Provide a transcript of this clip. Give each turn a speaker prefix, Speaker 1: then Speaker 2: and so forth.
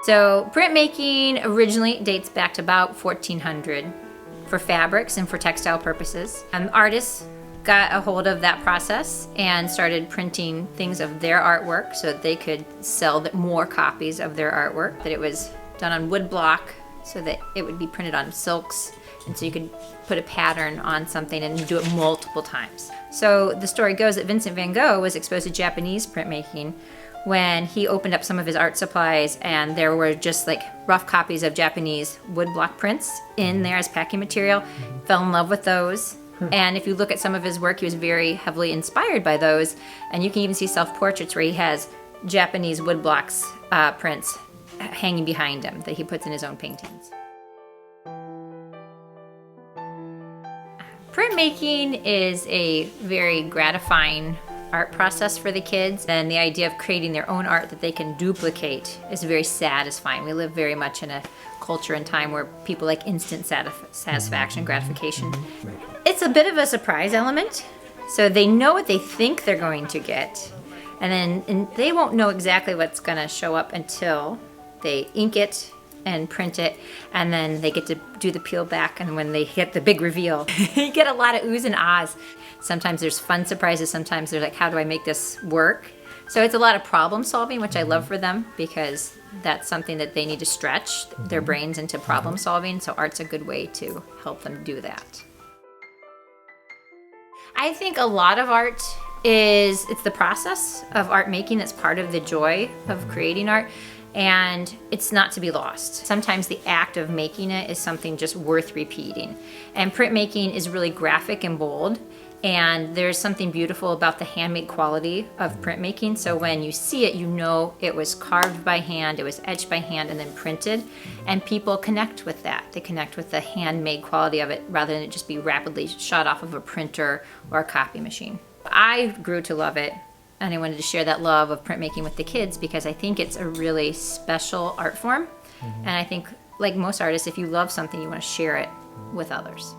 Speaker 1: So printmaking originally dates back to about 1400 for fabrics and for textile purposes. Artists got a hold of that process and started printing things of their artwork so that they could sell more copies of their artwork. That it was done on wood block so that it would be printed on silks, and so you could put a pattern on something and do it multiple times. So the story goes that Vincent van Gogh was exposed to Japanese printmaking when he opened up some of his art supplies, and there were just like rough copies of Japanese woodblock prints in there as packing material. Fell in love with those. And if you look at some of his work, he was very heavily inspired by those. And you can even see self-portraits where he has Japanese woodblocks prints hanging behind him that he puts in his own paintings. Printmaking is a very gratifying art process for the kids, and the idea of creating their own art that they can duplicate is very satisfying. We live very much in a culture and time where people like instant satisfaction, gratification. It's a bit of a surprise element, so they know what they think they're going to get, and they won't know exactly what's going to show up until they ink it and print it, and then they get to do the peel back, and when they hit the big reveal, you get a lot of oohs and ahs. Sometimes there's fun surprises, sometimes they're like, how do I make this work? So it's a lot of problem solving, which I love for them because that's something that they need to stretch their brains into problem solving, so art's a good way to help them do that. I think a lot of art it's the process of art making that's part of the joy of creating art, and it's not to be lost. Sometimes the act of making it is something just worth repeating. And printmaking is really graphic and bold, and there's something beautiful about the handmade quality of printmaking. So when you see it, you know it was carved by hand, it was etched by hand, and then printed. And people connect with that. They connect with the handmade quality of it rather than it just be rapidly shot off of a printer or a copy machine. I grew to love it, and I wanted to share that love of printmaking with the kids because I think it's a really special art form. And I think, like most artists, if you love something, you want to share it with others.